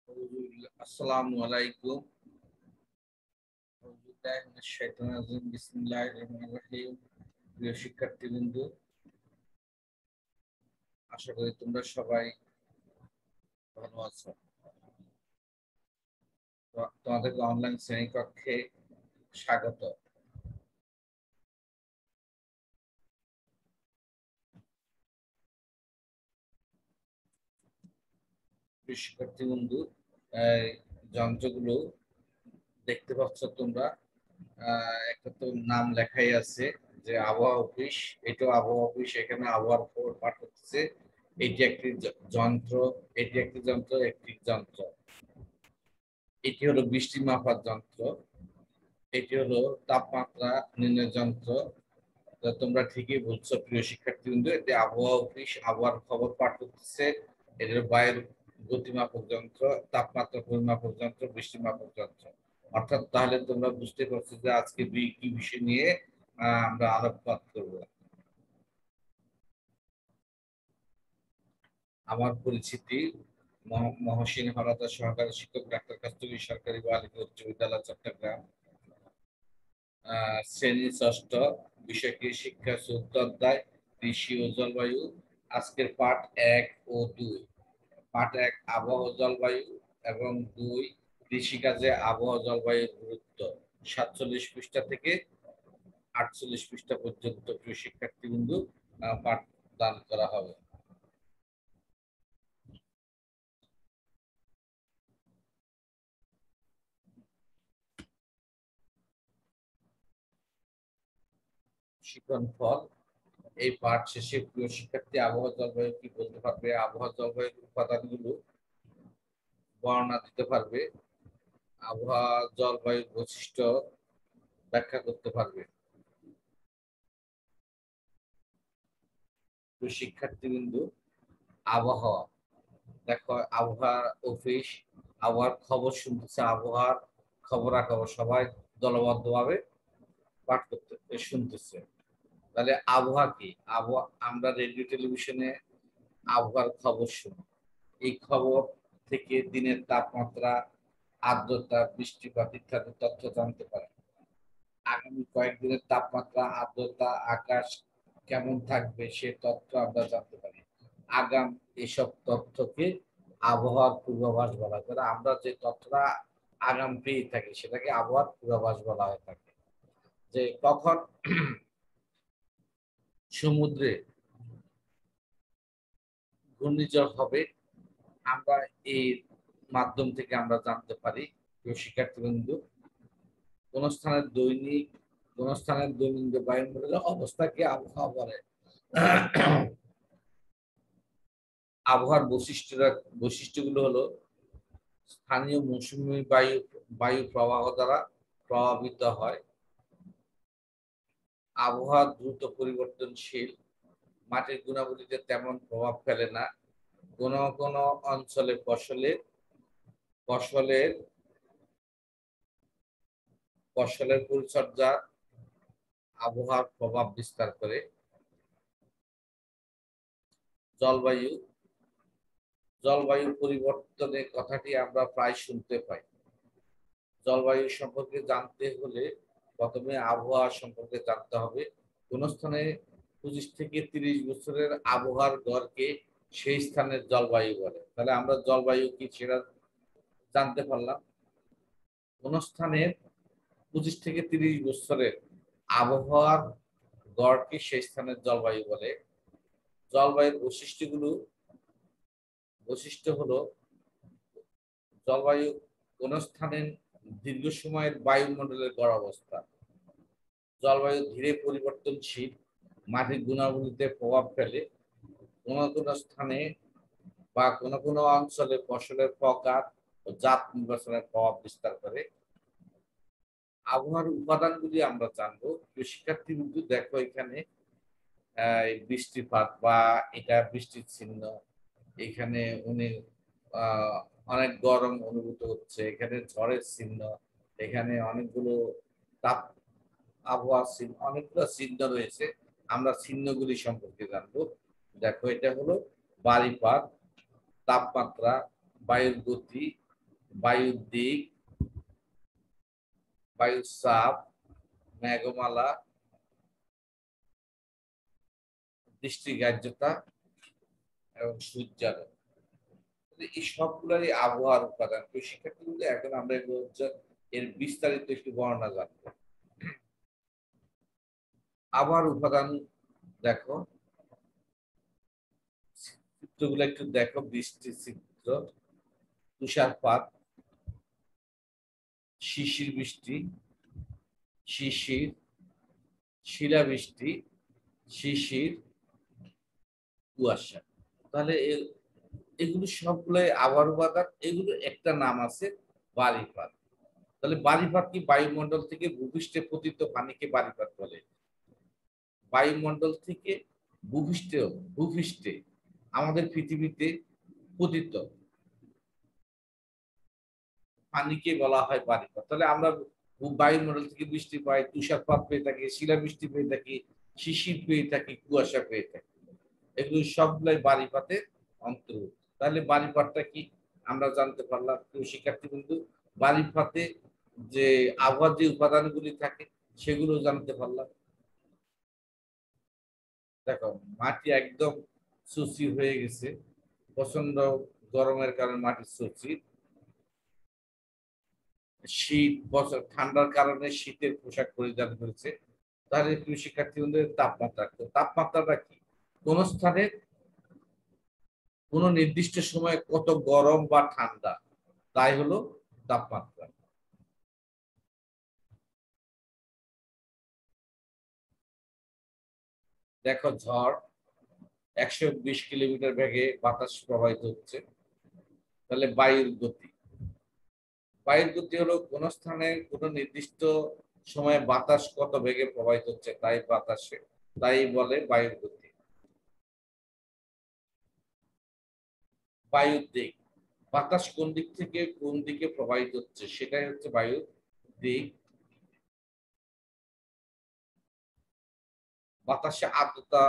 আসসালামু আলাইকুম। বিসমিল্লাহির রহমানির রহিম। প্রিয় শিক্ষার্থীবৃন্দ, আশা করি তোমরা সবাই ভালো আছো। তোমাদেরকে অনলাইন শ্রেণীকক্ষে স্বাগত। প্রিয় শিক্ষার্থীবৃন্দ, যন্ত্রগুলো দেখতে পাচ্ছ তোমরা। একটা তো নাম লেখাই আছে যে আবহাওয়া অফিস। এটাও আবহাওয়া অফিস, এখানে আবহাওয়ার খবর পাঠাচ্ছে। এটি একটি যন্ত্র, এটি একটি যন্ত্র, একটি যন্ত্র। এটি হলো বৃষ্টি মাপার যন্ত্র, এটি হলো তাপমাত্রা নির্ণয় যন্ত্র। তোমরা ঠিকই বলছো প্রিয় শিক্ষার্থীবৃন্দ, এটি আবহাওয়া অফিস, আবহাওয়ার খবর পাঠ করতেছে। এটি বায়ুর গতিমাপক যন্ত্র, তাপমাত্রা পরিমাপক যন্ত্র, বৃষ্টি মাপক যন্ত্র। অর্থাৎ তাহলে তোমরা বুঝতে পারছো যে আজকে কি বিষয় নিয়ে আমরা আলোকপাত করব। আমার পরিচিতি মহসিন হলাদা, সহকারী শিক্ষক, ডাক্তার কাস্তুরী সরকারি বালিকা উচ্চ বিদ্যালয়, চট্টগ্রাম। শ্রেণী ষষ্ঠ, বিষয়টি শিক্ষা চতুর্থ অধ্যায়, কৃষি ও জলবায়ু। আজকের পাঠ 1 ও 2। পাঠ 1 আবহাওয়া ও জলবায়ু এবং 2 কৃষিকাজে আবহাওয়া জলবায়ুর গুরুত্ব। 47 পৃষ্ঠা থেকে 48 পৃষ্ঠা পর্যন্ত প্রিয় শিক্ষার্থীবৃন্দ পাঠ দান করা হবে। শিক্ষণ ফল। এই পাঠ শেষে প্রিয় শিক্ষার্থী আবহাওয়া জলবায়ু কি বলতে পারবে? আবহাওয়া জলবায়ুর উপাদানগুলো বর্ণনা দিতে পারবে। আবহাওয়া জলবায়ুর বৈশিষ্ট্য ব্যাখ্যা করতে পারবে। শিক্ষার্থীবৃন্দ, আবহাওয়া দেখো, আবহাওয়া অফিস আবহাওয়ার খবর শুনতেছে, আবহাওয়ার খবরাখবর সবাই দলবদ্ধভাবে পাঠ করতে শুনতেছে। তাহলে আবহাওয়া কি? আবহাওয়া আমরা রেডিও টেলিভিশনে আবহাওয়ার খবর শুনি। এই খবর থেকে দিনের তাপমাত্রা, আর্দ্রতা, বৃষ্টিপাত ইত্যাদি তথ্য জানতে পারি। আগামী কয়েকদিনের তাপমাত্রা, আর্দ্রতা, আকাশ কেমন থাকবে সে তথ্য আমরা জানতে পারি। আগাম এসব তথ্যকে আবহাওয়ার পূর্বাভাস বলা হয়। আমরা যে তথ্যটা আগাম পেয়ে থাকি সেটাকে আবহাওয়ার পূর্বাভাস বলা হয়ে থাকে। যে কখন সমুদ্রে ঘূর্ণিঝড় হবে আমরা এই মাধ্যম থেকে আমরা জানতে পারি। প্রিয় শিক্ষার্থীবৃন্দ, কোন স্থানের দৈনন্দিন বায়ুমণ্ডলের অবস্থাকে আবহাওয়া বলে। আবহাওয়ার বৈশিষ্ট্যগুলো হলো স্থানীয় মৌসুমী বায়ু প্রবাহ দ্বারা প্রভাবিত হয়। আবহাওয়া দ্রুত পরিবর্তনশীল, মাটির গুণাবলীতে তেমন প্রভাব ফেলে না। কোন কোন অঞ্চলে ফসলের পরিচর্যা আবহাওয়ার প্রভাব বিস্তার করে। জলবায়ু পরিবর্তনের কথাটি আমরা প্রায় শুনতে পাই। জলবায়ু সম্পর্কে জানতে হলে প্রথমে আবহাওয়া সম্পর্কে জানতে হবে। কোন স্থানে 25 থেকে 30 বছরের আবহাওয়ার গড়কে সেই স্থানের জলবায়ু বলে। তাহলে আমরা জলবায়ু কি সেটা জানতে পারলাম। কোন স্থানের 25 থেকে 30 বছরের আবহাওয়ার গড়কে সেই স্থানের জলবায়ু বলে। জলবায়ুর বৈশিষ্ট্য হলো জলবায়ু কোন স্থানের দীর্ঘ সময়ের বায়ুমণ্ডলের গড় অবস্থা। জলবায়ু ধীরে পরিবর্তনশীল, মাটির গুণাবলীতে প্রভাব ফেলে। কোন কোন স্থানে বা কোন কোন অঞ্চলে ফসলের প্রকার ও জাত নির্বাচনের প্রভাব বিস্তার করে। আবহাওয়ার উপাদানগুলি আমরা জানবো। শিক্ষার্থী কিন্তু দেখো এখানে বৃষ্টিপাত বা এটা বৃষ্টির চিহ্ন, এখানে অনেক গরম অনুভূত হচ্ছে, এখানে ঝড়ের চিহ্ন, এখানে অনেকগুলো তাপ আবহাওয়ার চিহ্ন, অনেকগুলো চিহ্ন রয়েছে। আমরা চিহ্নগুলি সম্পর্কে জানবো। দেখো এটা হলো বারিপাত, তাপমাত্রা, বায়ুর গতি, বায়ুর দিক, বায়ুর চাপ, মেঘমালা, দৃষ্টিগ্রাহ্যতা এবং সূর্যালোক। এই সবগুলোরই আবহাওয়ার উপাদান। তো শিক্ষার্থী বলতে এখন আমরা এগুলো এর বিস্তারিত একটু বর্ণনা জানবো। আবহাওয়ার উপাদান দেখো, চিত্রগুলো একটু দেখো, বৃষ্টির চিত্র, তুষারপাত, শিশির বৃষ্টি, শিশির, শিলাবৃষ্টি, শিশির, কুয়াশা। তাহলে এগুলো সবগুলো আবহাওয়ার উপাদান। এগুলো একটা নাম আছে বারিপাত। তাহলে বারিপাত কি? বায়ুমণ্ডল থেকে ভূপৃষ্ঠে পতিত পানিকে বারিপাত বলে। বায়ুমণ্ডল থেকে ভূপৃষ্ঠে আমাদের পৃথিবীতে পতিত পানিকে বলা হয় বারিপাত। তাহলে আমরা বায়ুমণ্ডল থেকে বৃষ্টি পাই, তুষারপাত পেয়ে থাকি, শিলাবৃষ্টি পেয়ে থাকি, শিশির পেয়ে থাকি, কুয়াশা পেয়ে থাকি। এগুলো সবগুলাই বারিপাতের অন্তর্ভুক্ত। তাহলে বারিপাতটা কি আমরা জানতে পারলাম। শিক্ষার্থী বন্ধু, বারিপাতে যে আবহাওয়ার যে উপাদানগুলি থাকে সেগুলো জানতে পারলাম। দেখো, মাটি একদম শুষ্ক হয়ে গেছে, প্রচন্ড গরমের কারণে মাটি শুষ্ক। শীত, ঠান্ডার কারণে শীতের পোশাক পরিধান করেছে। তাহলে প্রিয় শিক্ষার্থী বন্ধুদের তাপমাত্রাটা কি? কোন স্থানে কোন নির্দিষ্ট সময়ে কত গরম বা ঠান্ডা, তাই হলো তাপমাত্রা। দেখো, ঝড় 120 কিলোমিটার বেগে বাতাস প্রবাহিত হচ্ছে। তাহলে বায়ুর গতি, বায়ুর গতি হলো কোন স্থানে কোন নির্দিষ্ট সময়ে বাতাস কত বেগে প্রবাহিত হচ্ছে তাই বলে বায়ুর গতি। বায়ুর দিক, বাতাস কোন দিক থেকে কোন দিকে প্রবাহিত হচ্ছে সেটাই হচ্ছে বায়ুর দিক। বাতাসে আর্দ্রতা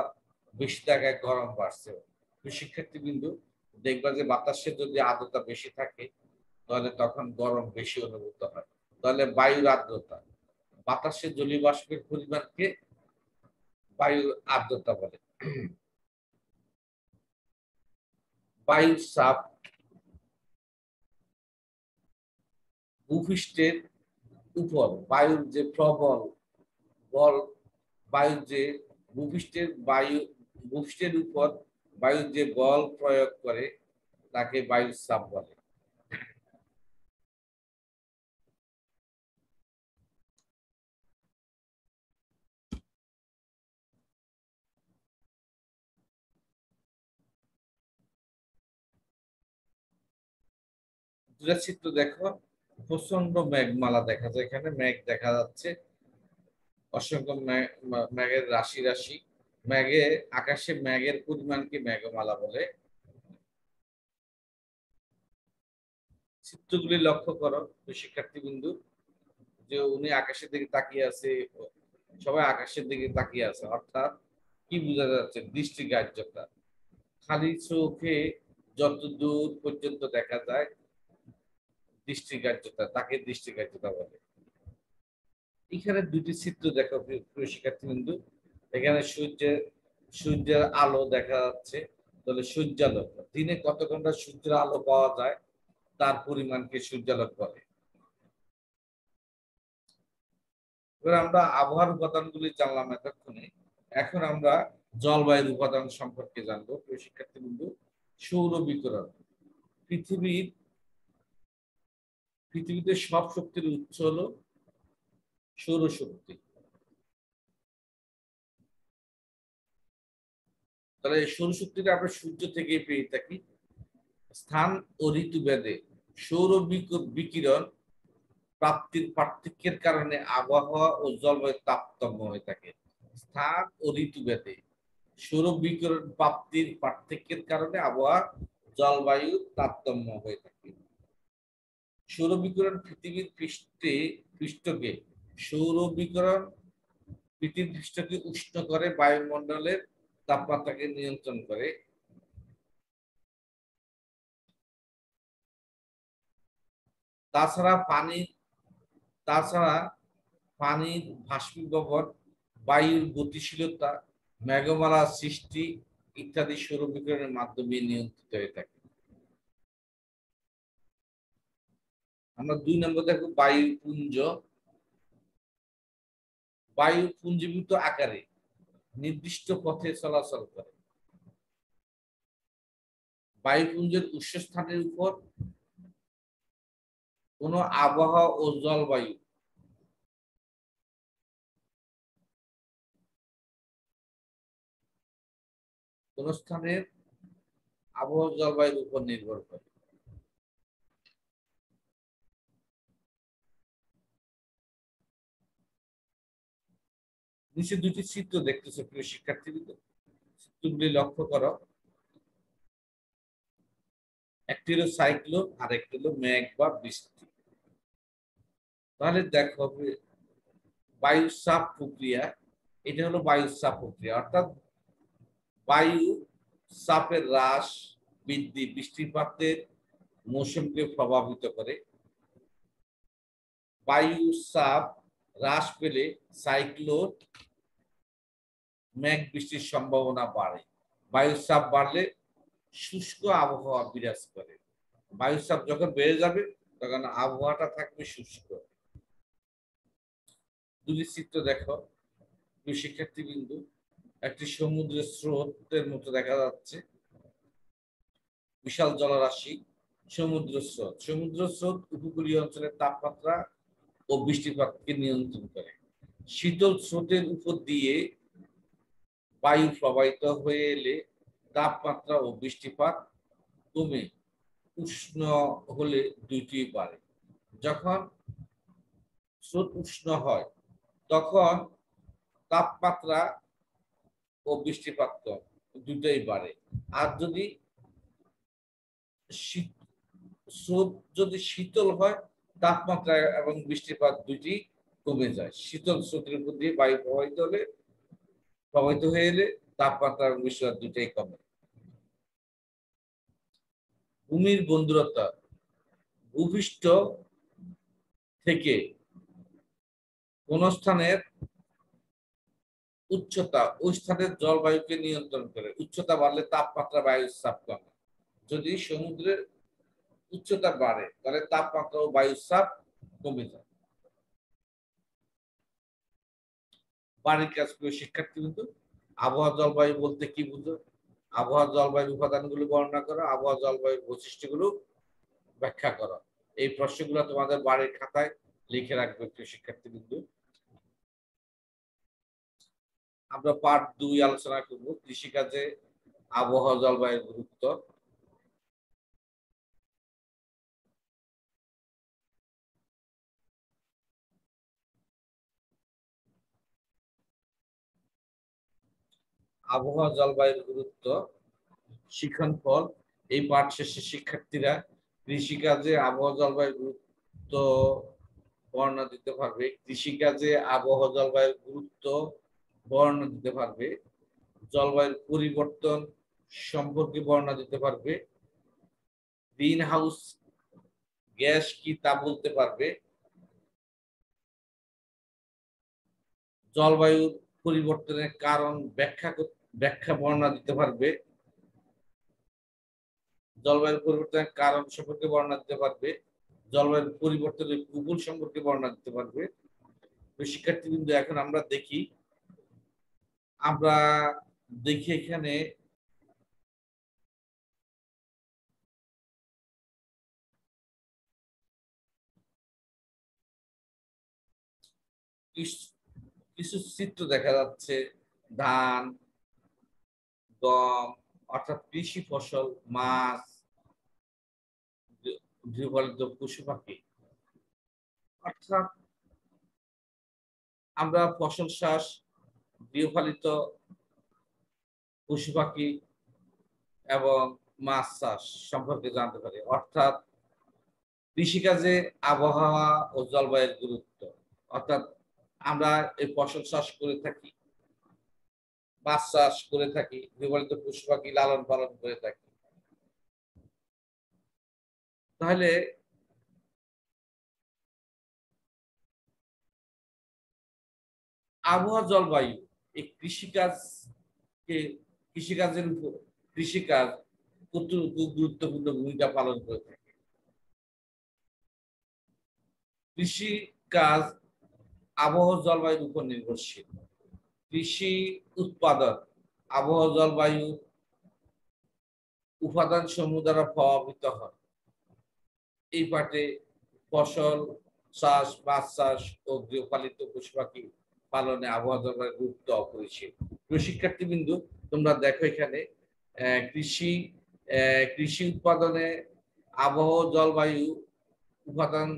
বেশি থাকায় গরম বাড়ছে। শিক্ষার্থী বিন্দু, দেখবা যে বাতাসে যদি আর্দ্রতা বেশি থাকে তাহলে তখন গরম বেশি অনুভূত হয়। তাহলে বায়ুর আর্দ্রতা, বাতাসে জলীয় বাষ্পের পরিমাণকে বায়ুর আর্দ্রতা বলে। বায়ুর চাপ, ভূপৃষ্ঠের উপর বায়ুর যে প্রবল বল, বায়ুর যে ভূপৃষ্ঠের উপর বায়ুর যে বল প্রয়োগ করে তাকে বায়ুর চাপ বলে। দুটা চিত্র দেখো, প্রচন্ড মেঘমালা দেখা যায়, এখানে মেঘ দেখা যাচ্ছে, অসংখ্য মেঘের রাশি রাশি। আকাশে মেঘের পরিমাণকে মেঘমালা বলে। চিত্রগুলি লক্ষ্য করো শিক্ষার্থী বিন্দু, যে উনি আকাশের দিকে তাকিয়ে আছে, সবাই আকাশের দিকে তাকিয়ে আছে, অর্থাৎ কি বোঝা যাচ্ছে? দৃষ্টিগ্রাহ্যতা। খালি চোখে যত দূর পর্যন্ত দেখা যায় দৃষ্টিগ্রাহ্যতা, তাকে দৃষ্টিগ্রাহ্যতা বলে। এখানে দুটি চিত্র দেখো প্রিয় শিক্ষার্থী বিন্দু, এখানে সূর্যের আলো দেখা যাচ্ছে। তাহলে সূর্যালোক, দিনে কত ঘন্টা সূর্যের আলো পাওয়া যায় তার পরিমাণকে সূর্যালোক বলে। এবার আমরা আবহাওয়ার উপাদানগুলি জানলাম এতক্ষণে। এখন আমরা জলবায়ুর উপাদান সম্পর্কে জানবো প্রিয় শিক্ষার্থী বিন্দু। সৌর বিকিরণ, পৃথিবীতে সব শক্তির উৎস হলো সৌরশক্তি। তাহলে সৌরশক্তিটা আমরা সূর্য থেকে পেয়ে থাকি। স্থান ও ঋতু ভেদে সৌর বিকিরণ প্রাপ্তির পার্থক্যের কারণে আবহাওয়া ও জলবায়ুর তারতম্য হয়ে থাকে। স্থান ও ঋতু ভেদে সৌর বিকিরণ প্রাপ্তির পার্থক্যের কারণে আবহাওয়া জলবায়ুর তারতম্য হয়ে থাকে। সৌর বিকিরণ পৃথিবীর পৃষ্ঠকে সৌর বিকিরণ পৃথিবীর পৃষ্ঠকে উষ্ণ করে, বায়ুমণ্ডলের তাপমাত্রাকে নিয়ন্ত্রণ করে। তাছাড়া তাছাড়া পানির বাষ্পীভবন, বায়ুর গতিশীলতা, মেঘমালা সৃষ্টি ইত্যাদি সৌর বিকিরণের মাধ্যমে নিয়ন্ত্রিত হয়ে থাকে। আমরা 2 নম্বর দেখো বায়ুপুঞ্জ। বায়ু পুঞ্জীভূত আকারে নির্দিষ্ট পথে চলাচল করে। বায়ুপুঞ্জের উৎসস্থানের উপর কোন আবহাওয়া ও জলবায়ু কোন স্থানের আবহাওয়া জলবায়ুর উপর নির্ভর করে। নিচে দুটি চিত্র দেখতেছে প্রিয় শিক্ষার্থীবৃন্দ, চিত্রগুলি লক্ষ্য করো। একটি হলো সাইক্লোন আর একটি হলো মেঘ বা বৃষ্টি। তাহলে দেখো বায়ু চাপ প্রক্রিয়া, এটা হলো বায়ু চাপ প্রক্রিয়া, অর্থাৎ বায়ু চাপের হ্রাস বৃদ্ধি বৃষ্টিপাতের মৌসুমকে প্রভাবিত করে। বায়ু চাপ হ্রাস পেলে সাইক্লোন, মেঘ বৃষ্টির সম্ভাবনা বাড়ে। বায়ু চাপ বাড়লে শুষ্ক আবহাওয়া বিরাজ করে। বায়ু চাপ যখন বেড়ে যাবে তখন আবহাওয়াটা থাকবে শুষ্ক। দুটি চিত্র দেখো শিক্ষার্থীবৃন্দ, একটি সমুদ্রের স্রোতের মতো দেখা যাচ্ছে, বিশাল জলরাশি সমুদ্র স্রোত। সমুদ্র স্রোত উপকূলীয় অঞ্চলের তাপমাত্রা ও বৃষ্টিপাতকে নিয়ন্ত্রণ করে। শীতল স্রোতের উপর দিয়ে বায়ু প্রবাহিত হয়ে এলে তাপমাত্রা ও বৃষ্টিপাত কমে উষ্ণ হলে দুইটি বাড়ে। যখন স্রোত উষ্ণ হয় তখন তাপমাত্রা ও বৃষ্টিপাত কম, দুটোই বাড়ে। আর যদি স্রোত যদি শীতল হয় তাপমাত্রা এবং বৃষ্টিপাত দুটি কমে যায়। শীতল স্রোতের উপর দিয়ে বায়ু প্রবাহিত হয়ে এলে তাপমাত্রা এবং বৃষ্টিপাত দুটাই কমে। ভূমির বন্ধুরতা, ভূপৃষ্ঠ থেকে কোন স্থানের উচ্চতা ওই স্থানের জলবায়ুকে নিয়ন্ত্রণ করে। উচ্চতা বাড়লে তাপমাত্রা বায়ুর চাপ কমে। যদি সমুদ্রের উচ্চতা বাড়ে তাহলে তাপমাত্রা ও বায়ুর চাপ কমে যায়। বাড়ির কাজ করে শিক্ষার্থী কিন্তু আবহাওয়া জলবায়ু বলতে কি বুঝো? আবহাওয়া জলবায়ুর উপাদানগুলো বর্ণনা করো, আবহাওয়া জলবায়ুর বৈশিষ্ট্যগুলো ব্যাখ্যা করো। এই প্রশ্নগুলো তোমাদের বাড়ির খাতায় লিখে রাখবে প্রিয় শিক্ষার্থী বিন্দু। আমরা পার্ট 2 আলোচনা করব কৃষিকাজে আবহাওয়া জলবায়ুর গুরুত্ব। আবহাওয়া জলবায়ুর গুরুত্ব শিখন ফল। এই পাঠ শেষে শিক্ষার্থীরা কৃষিকাজে আবহাওয়া জলবায়ুর গুরুত্ব বর্ণনা দিতে পারবে। কৃষিকাজে আবহাওয়া জলবায়ুর গুরুত্ব বর্ণনা দিতে পারবে। জলবায়ুর পরিবর্তন সম্পর্কে বর্ণনা দিতে পারবে। গ্রিন হাউস গ্যাস কি তা বলতে পারবে। জলবায়ুর পরিবর্তনের কারণ ব্যাখ্যা বর্ণনা দিতে পারবে। জলবায়ুর পরিবর্তনের কারণ সম্পর্কে বর্ণনা দিতে পারবে। জলবায়ুর পরিবর্তনের ভূগোল সম্পর্কে বর্ণনা দিতে পারবে। তো শিক্ষার্থীবৃন্দ, এখন আমরা দেখি এখানে কিছু চিত্র দেখা যাচ্ছে। ধান, গম অর্থাৎ কৃষি ফসল, মাছ, গৃহপালিত পশু পাখি। অর্থাৎ আমরা ফসল চাষ, গৃহপালিত পশু পাখি এবং মাছ চাষ সম্পর্কে জানতে পারি। অর্থাৎ কৃষিকাজে আবহাওয়া ও জলবায়ুর গুরুত্ব। অর্থাৎ আমরা এই ফসল চাষ করে থাকি, মাছ চাষ করে থাকি, গৃহপালিত পশু পাখি লালন পালন করে থাকি। তাহলে আবহাওয়া জলবায়ু এই কৃষিকাজের উপর কৃষিকাজ কতটুকু গুরুত্বপূর্ণ ভূমিকা পালন করে থাকে। কৃষি কাজ আবহাওয়া জলবায়ুর উপর নির্ভরশীল। কৃষি উৎপাদন আবহাওয়া জলবায়ু উপাদান সমূহ দ্বারা প্রভাবিত হয়। এই পাটে ফসল চাষ, মাছ চাষ ও গৃহপালিত পশু পাখি পালনে আবহাওয়া জলবায়ুর গুরুত্ব অপরিসীম। প্রিয় শিক্ষার্থীবৃন্দু, তোমরা দেখো এখানে কৃষি কৃষি উৎপাদনে আবহাওয়া জলবায়ু উপাদান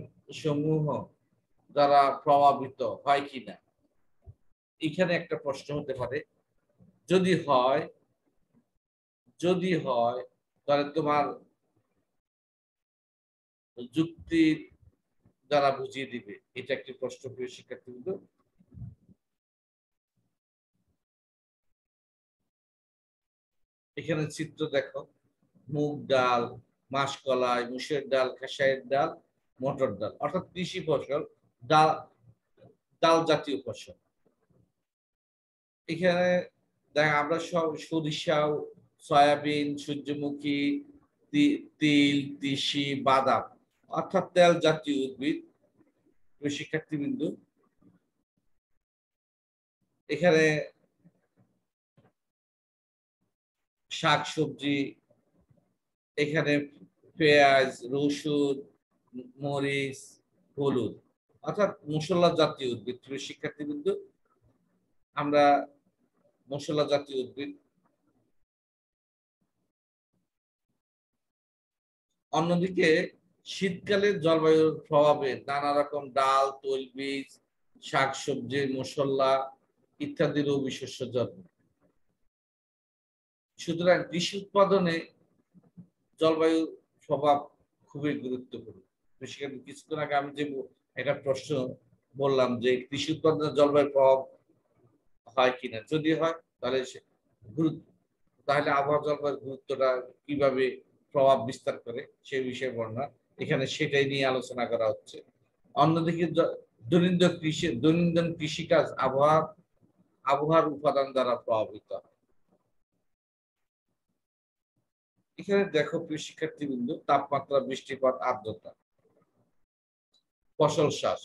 সমূহ দ্বারা প্রভাবিত হয় কিনা। এখানে একটা প্রশ্ন হতে পারে, যদি হয় তাহলে তোমার যুক্তি দ্বারা বুঝিয়ে দিবে। এটা একটি প্রশ্ন প্রিয় শিক্ষার্থীবৃন্দ। এখানে চিত্র দেখো, মুগ ডাল, মাসকলাই, মুসুর ডাল, খেসারির ডাল, মটর ডাল, অর্থাৎ কৃষি ফসল, ডাল ডাল জাতীয় ফসল। এখানে দেখ আমরা সব সরিষা, সয়াবিন, সূর্যমুখী, তিল, তিসি, বাদাম অর্থাৎ তেল জাতীয় উদ্ভিদ। শিক্ষার্থীবৃন্দ, এখানে শাকসবজি, এখানে পেঁয়াজ, রসুন, মরিচ, হলুদ অর্থাৎ মশলা জাতীয় উদ্ভিদ। শিক্ষার্থীবৃন্দ, আমরা মশলা জাতীয় উদ্ভিদ। অন্যদিকে শীতকালের জলবায়ুর প্রভাবে নানা রকম ডাল, তৈলবীজ, শাকসবজি, মশলা ইত্যাদির শস্য জন্মে। সুতরাং কৃষি উৎপাদনে জলবায়ুর প্রভাব খুবই গুরুত্বপূর্ণ। কিছুক্ষণ আগে আমি যে একটা প্রশ্ন বললাম যে কৃষি উৎপাদনে জলবায়ুর প্রভাব হয় কিনা, যদি হয় তাহলে আবহাওয়া জলবায়ুর গুরুত্বটা কিভাবে প্রভাব বিস্তার করে সেই বিষয়ে বর্ণনা এখানে সেটাই নিয়ে আলোচনা করা হচ্ছে। অন্যদিকে দৈনন্দিন কৃষিকাজ আবহাওয়ার উপাদান দ্বারা প্রভাবিত। এখানে দেখো প্রিয় শিক্ষার্থীবৃন্দ, তাপমাত্রা, বৃষ্টিপাত, আর্দ্রতা, ফসল চাষ।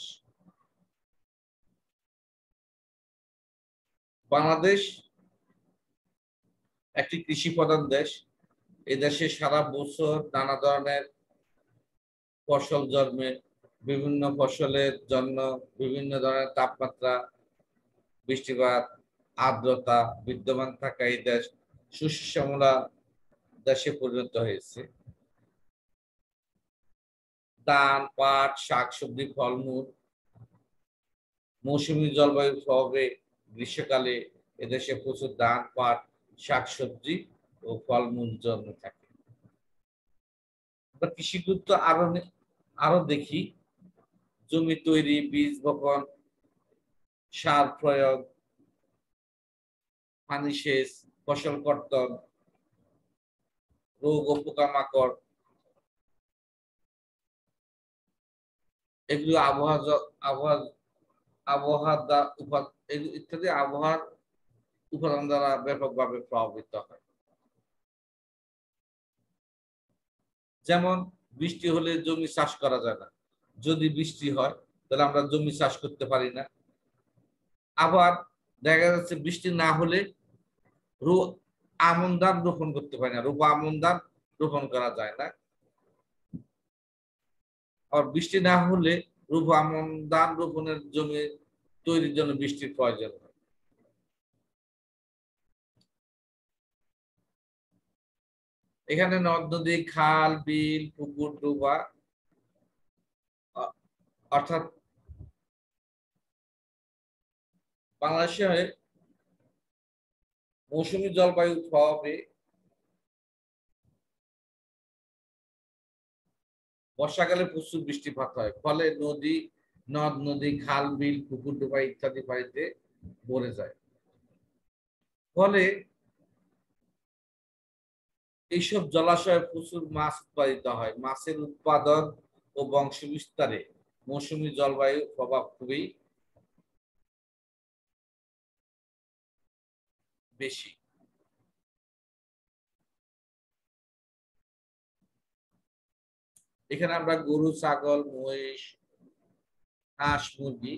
বাংলাদেশ একটি কৃষি প্রধান দেশ। এই দেশে সারা বছর নানা ধরনের ফসল জন্মে। বিভিন্ন ফসলের জন্য বিভিন্ন ধরনের তাপমাত্রা, বৃষ্টিপাত, আর্দ্রতা বিদ্যমান থাকা এই দেশ শস্য শ্যামলা দেশে পরিণত হয়েছে। ধান, পাট, শাকসবজি, ফলমূল মৌসুমী জলবায়ুর প্রভাবে গ্রীষ্মকালে এদেশে প্রচুর ধান, পাট, শাকসবজি ও ফলমূল জন্মে থাকে। কৃষি গুরুত্ব আরো দেখি, জমি তৈরি, বীজ বপন, সার প্রয়োগ, পানি সেচ, ফসল কর্তন, রোগ ও পোকামাকড়, এগুলো ইত্যাদি আবহাওয়ার উপাদান দ্বারা ব্যাপকভাবে প্রভাবিত হয়। যেমন বৃষ্টি হলে জমি চাষ করা যায় না। যদি বৃষ্টি হয় তাহলে আমরা জমি চাষ করতে পারি না। আবার দেখা যাচ্ছে বৃষ্টি না হলে আমন ধান রোপণ করতে পারি না, আমন ধান রোপণ করা যায় না। আর বৃষ্টি না হলে আমন ধান রোপণের জমি তৈরির জন্য বৃষ্টির প্রয়োজন হয়। এখানে নদ নদী, খাল, বিল, পুকুর, ডোবা অর্থাৎ বাংলাদেশে মৌসুমী জলবায়ুর প্রভাবে বর্ষাকালে প্রচুর বৃষ্টিপাত হয়, ফলে নদ নদী, খাল, বিল, পুকুর, ডোবা ইত্যাদি পানিতে ভরে যায়। ফলে এইসব জলাশয়ে প্রচুর মাছ উৎপাদিত হয়। মাছের উৎপাদন ও বংশ বিস্তারে মৌসুমী জলবায়ুর প্রভাব খুবই বেশি। এখানে আমরা গরু, ছাগল, মহিষ, হাঁস, মুরগি,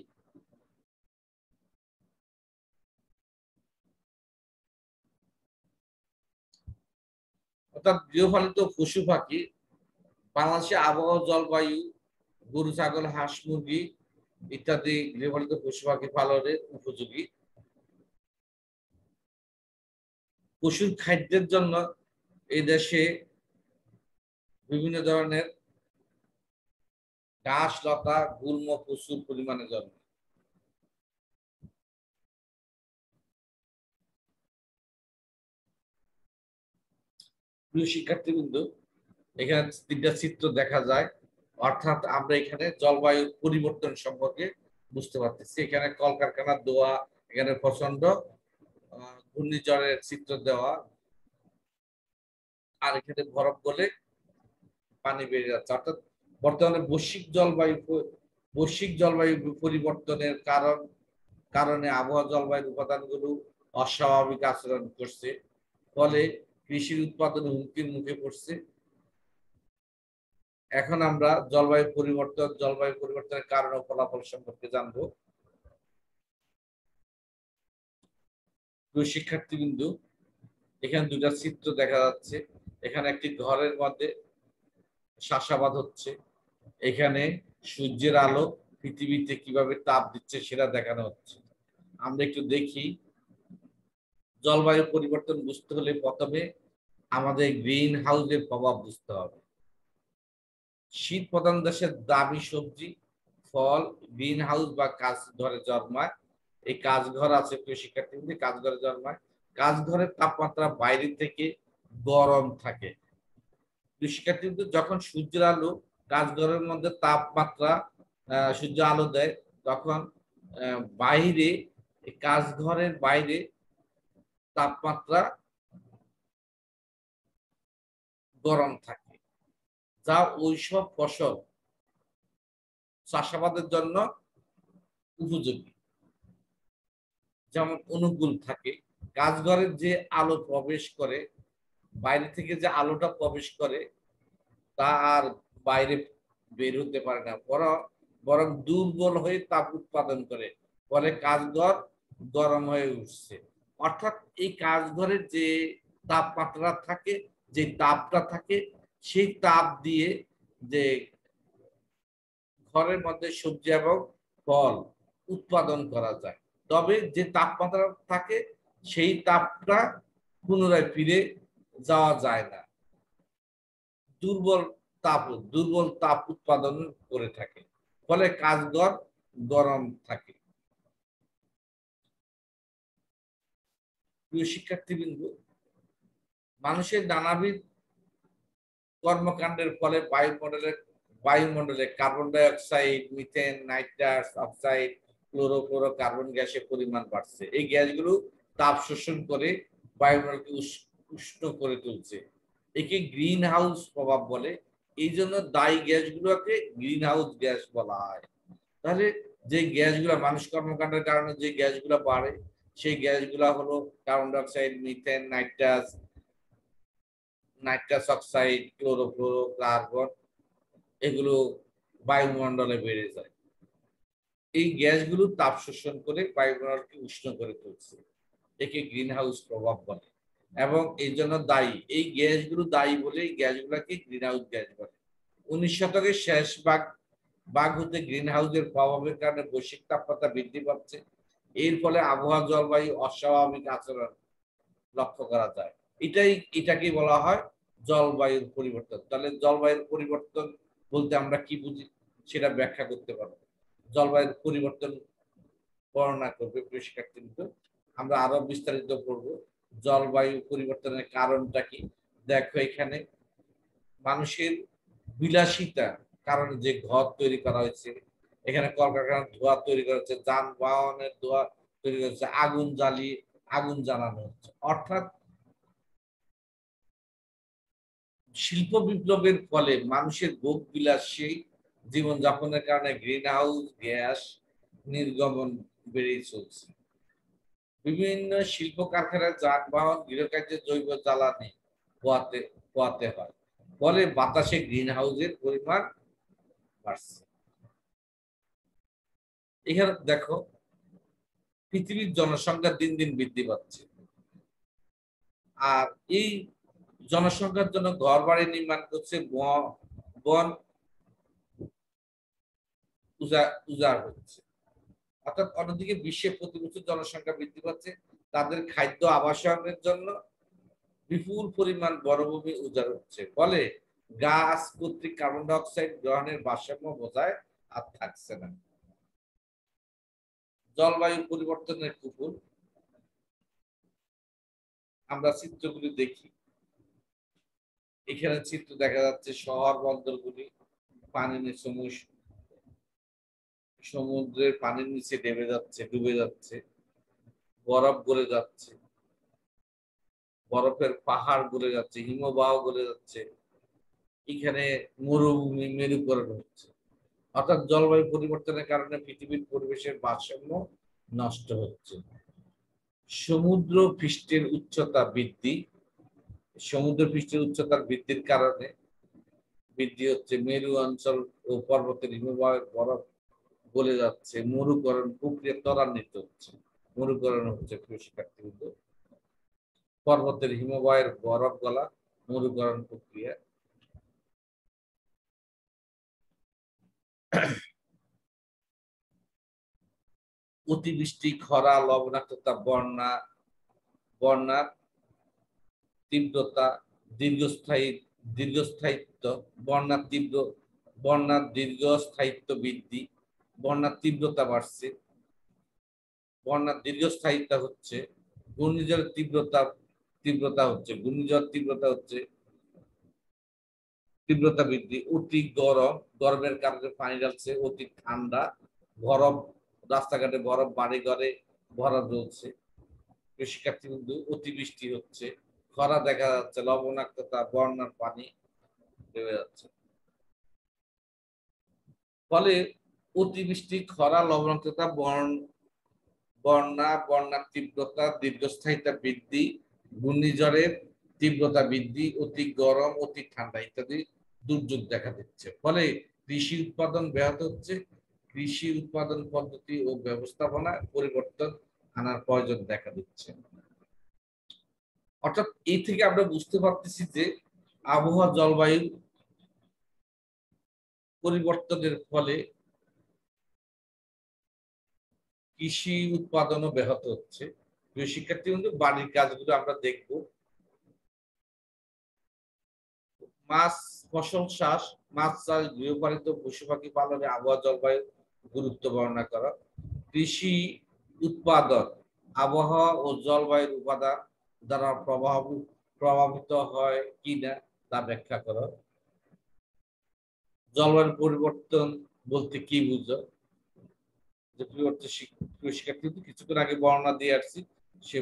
অর্থাৎ গৃহপালিত পশু পাখি বাংলাদেশে আবহাওয়া, জলবায়ু, গরু, ছাগল, হাঁস, মুরগি ইত্যাদি গৃহপালিত পশু পাখি পালনের উপযোগী। পশুর খাদ্যের জন্য এই দেশে বিভিন্ন ধরনের ঘাস, লতা, গুল্ম প্রচুর পরিমাণে জন্মে। প্রিয় শিক্ষার্থীবৃন্দ, এখানে তিনটা চিত্র দেখা যায়, অর্থাৎ আমরা এখানে জলবায়ু পরিবর্তন সম্পর্কে বুঝতে পারতেছি। এখানে কলকারখানার ধোঁয়া, এখানে প্রচন্ড ঘূর্ণিঝড়ের চিত্র দেওয়া, আর এখানে বরফ গলে পানি বেড়ে যাচ্ছে। অর্থাৎ বর্তমানে বৈশ্বিক জলবায়ু পরিবর্তনের কারণে আবহাওয়া জলবায়ুর উপাদানগুলো অস্বাভাবিক আচরণ করছে, ফলে কৃষির উৎপাদন হুমকির মুখে পড়ছে। এখন আমরা জলবায়ু পরিবর্তনের কারণ ও ফলাফল সম্পর্কে জানবো। শিক্ষার্থীবৃন্দ, এখানে দুটা চিত্র দেখা যাচ্ছে। এখানে একটি ঘরের মধ্যে চাষাবাদ হচ্ছে। এখানে সূর্যের আলো পৃথিবীতে কিভাবে তাপ দিচ্ছে সেটা দেখানো হচ্ছে। আমরা একটু দেখি। জলবায়ু পরিবর্তন বুঝতে হলে প্রথমে আমাদের গ্রিন হাউসের প্রভাব বুঝতে হবে। শীত প্রধান দেশের দামি সবজি, ফল গ্রিন হাউস বা কাঁচঘরে জন্মায়। এই কাঁচঘর আছে প্রিয় শিক্ষার্থী, কাঁচঘরে জন্মায়। কাঁচঘরের তাপমাত্রা বাইরে থেকে গরম থাকে। শিক্ষার্থী, যখন সূর্যের আলো কাঁচঘরের মধ্যে তাপমাত্রা সূর্য আলো দেয়, তখন বাইরে কাঁচঘরের বাইরে তাপমাত্রা গরম থাকে, যা ওইসব ফসল চাষাবাদের জন্য উপযোগী, যেমন অনুকূল থাকে। কাঁচঘরের যে আলো প্রবেশ করে, বাইরে থেকে যে আলোটা প্রবেশ করে তা আর বাইরে বের হতে পারে না, বরং দুর্বল হয়ে তাপ উৎপাদন করে, ফলে কাঁচঘর গরম হয়ে উঠছে। অর্থাৎ এই কাঁচঘরের যে তাপমাত্রা থাকে, যে তাপটা থাকে, সেই তাপ দিয়ে যে ঘরের মধ্যে সবজি এবং ফল উৎপাদন করা যায়। তবে যে তাপমাত্রা থাকে সেই তাপটা পুনরায় ফিরে যাওয়া যায় না, দুর্বল দুর্বল তাপ উৎপাদন করে থাকে, ফলে কাঁচঘর গরম থাকে। প্রিয় শিক্ষার্থীবৃন্দ, মানুষের নানাবিধ কর্মকাণ্ডের ফলে বায়ুমণ্ডলে carbon dioxide, methane, nitrous oxide, chlorofluorocarbon গ্যাসের পরিমাণ বাড়ছে। এই গ্যাসগুলো তাপ শোষণ করে বায়ুমণ্ডলকে উষ্ণ করে তুলছে। একে গ্রিন হাউস প্রভাব বলে। এই জন্য দায়ী গ্যাসগুলোকে গ্রিন হাউস গ্যাস বলা হয়। তাহলে যে গ্যাসগুলো মানুষ কর্মকাণ্ডের কারণে যে গ্যাসগুলো বাড়ে, সেই গ্যাসগুলো হলো carbon dioxide, methane, nitrous oxide, chlorofluorocarbon, এগুলো বায়ুমণ্ডলে বেড়ে যায়। এই গ্যাসগুলো তাপ শোষণ করে বায়ুমণ্ডলকে উষ্ণ করে তুলছে। একে গ্রিন হাউস প্রভাব বলে এবং এই জন্য দায়ী এই গ্যাসগুলো দায়ী বলে এই গ্যাসগুলোকে গ্রিন হাউস গ্যাস বলে। 19 শতকের শেষ ভাগ হতে গ্রিন হাউসের প্রভাবের কারণে বৈশ্বিক তাপমাত্রা বৃদ্ধি পাচ্ছে। এর ফলে আবহাওয়া জলবায়ু অস্বাভাবিক আচরণ লক্ষ্য করা যায়। এটাকে বলা হয় জলবায়ুর পরিবর্তন। তাহলে জলবায়ুর পরিবর্তন বলতে আমরা কি বুঝি সেটা ব্যাখ্যা করতে পারবো। জলবায়ুর পরিবর্তন বর্ণনা করবে প্রিয় শিক্ষার্থীবৃন্দ। আমরা আরো বিস্তারিত করব জলবায়ু পরিবর্তনের কারণটা কি। দেখো, এখানে মানুষের বিলাসিতা কারণে যে ঘর তৈরি করা হয়েছে, এখানে কলকারখানার ধোঁয়া তৈরি করা হচ্ছে, যানবাহনের ধোঁয়া তৈরি করা হচ্ছে, আগুন জ্বালানো হচ্ছে। অর্থাৎ শিল্প বিপ্লবের ফলে মানুষের ভোগ বিলাসী জীবনযাপনের কারণে গ্রিন হাউস গ্যাস নির্গমন বেড়েই চলছে। বিভিন্ন শিল্প কারখানায় যানবাহন গৃহকার্যে জৈব জ্বালানি পোয়াতে পোয়াতে হয়, ফলে বাতাসে গ্রিন হাউসের পরিমাণ বাড়ছে। এখানে দেখো পৃথিবীর জনসংখ্যা দিন দিন বৃদ্ধি পাচ্ছে, আর এই জনসংখ্যার জন্য ঘর বাড়ি নির্মাণ করছে, বন উজাড় হচ্ছে। অর্থাৎ অন্যদিকে বিশ্বে প্রতি বছর জনসংখ্যা বৃদ্ধি পাচ্ছে, তাদের খাদ্য আবাসনের জন্য বিপুল পরিমাণ বনভূমি উজাড় হচ্ছে, ফলে গাছ কর্তৃক কার্বন ডাই অক্সাইড গ্রহণের ভারসাম্য বজায় আর থাকছে না। জলবায়ু পরিবর্তনের কুফল আমরা চিত্রগুলি দেখি। এখানে চিত্র দেখা যাচ্ছে শহর বন্দরগুলি পানি নিচে, সমুদ্রের পানির নিচে ডুবে যাচ্ছে, বরফ গলে যাচ্ছে, বরফের পাহাড় গলে যাচ্ছে, হিমবাহ গলে যাচ্ছে, এখানে মরুভূমি মেরুকরণ হচ্ছে। অর্থাৎ জলবায়ু পরিবর্তনের কারণে পৃথিবীর পরিবেশের ভারসাম্য নষ্ট হচ্ছে। সমুদ্র পৃষ্ঠের উচ্চতা বৃদ্ধি, সমুদ্র পৃষ্ঠের উচ্চতার বৃদ্ধির কারণে বৃদ্ধি হচ্ছে, মেরু অঞ্চল ও পর্বতের হিমবাহের বরফ গলে যাচ্ছে, মরুকরণ প্রক্রিয়া ত্বরান্বিত হচ্ছে। মরুকরণ হচ্ছে শিক্ষার্থীবৃন্দ পর্বতের হিমবাহের বরফ গলা, মরুকরণ প্রক্রিয়া। অতিবৃষ্টি, খরা, লবণাক্ততা, বন্যার তীব্রতা, দীর্ঘস্থায়িত্ব, বন্যার দীর্ঘস্থায়িত্ব বৃদ্ধি, বন্যার তীব্রতা বাড়ছে, বন্যার দীর্ঘস্থায়িত্ব হচ্ছে, ঘূর্ণিঝড়ের তীব্রতা হচ্ছে, তীব্রতা বৃদ্ধি, অতি গরমের কারণে পানি ঢালছে, অতি ঠান্ডা, বরফ রাস্তাঘাটে, বরফ বাড়ি ঘরে ভরা জ্বলছে। শিক্ষার্থী বিন্দু অতিবৃষ্টি হচ্ছে, খরা দেখা যাচ্ছে, লবণাক্ততা, বন্যার পানি নেমে যাচ্ছে। ফলে অতিবৃষ্টি, খরা, লবণাক্ততা, বন্যার তীব্রতা, দীর্ঘস্থায়িতা বৃদ্ধি, ঘূর্ণিঝড়ের তীব্রতা বৃদ্ধি, অতি গরম, অতি ঠান্ডা ইত্যাদি দুর্যোগ দেখা দিচ্ছে। ফলে কৃষি উৎপাদন ব্যাহত হচ্ছে, কৃষি উৎপাদন পদ্ধতি ও ব্যবস্থাপনা পরিবর্তন আনার প্রয়োজন দেখা দিচ্ছে। অর্থাৎ এই থেকে আমরা বুঝতে পারতেছি যে আবহাওয়া জলবায়ু পরিবর্তনের ফলে কৃষি উৎপাদনও ব্যাহত হচ্ছে। প্রিয় শিক্ষার্থী বন্ধু, বাড়ির কাজগুলো আমরা দেখব। ফসল চাষ, মাছ চাষ, গৃহপালিত পশু পাখি পালনে আবহাওয়া জলবায়ু গুরুত্ব বর্ণনা করা। কৃষি উৎপাদন আবহাওয়া ও জলবায়ুর উপাদান দ্বারা প্রভাবিত হয় কিনা তা ব্যাখ্যা করা। জলবায়ু পরিবর্তন বলতে কি বুঝো? যে শিক্ষার্থী কিছুক্ষণ আগে বর্ণনা দিয়ে আসছি, সে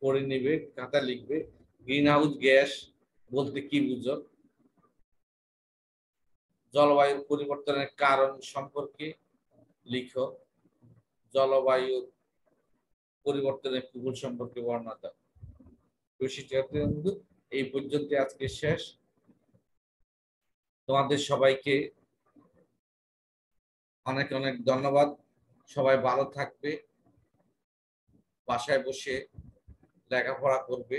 পড়ে নিবে, খাতা লিখবে। গ্রিন হাউস গ্যাস বলতে কি বুঝো? জলবায়ু পরিবর্তনের কারণ সম্পর্কে লিখো। জলবায়ু পরিবর্তনের কুফল সম্পর্কে বর্ণনা দাও। শিক্ষার্থী বন্ধু, এই পর্যন্ত আজকে শেষ। তোমাদের সবাইকে অনেক অনেক ধন্যবাদ। সবাই ভালো থাকবে, বাসায় বসে লেখাপড়া করবে,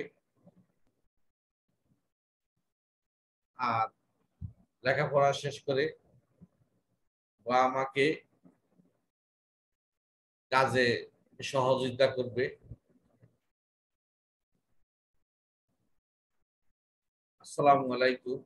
আর লেখাপড়া শেষ করে বা আমাকে কাজে সহযোগিতা করবে। আসসালামু আলাইকুম।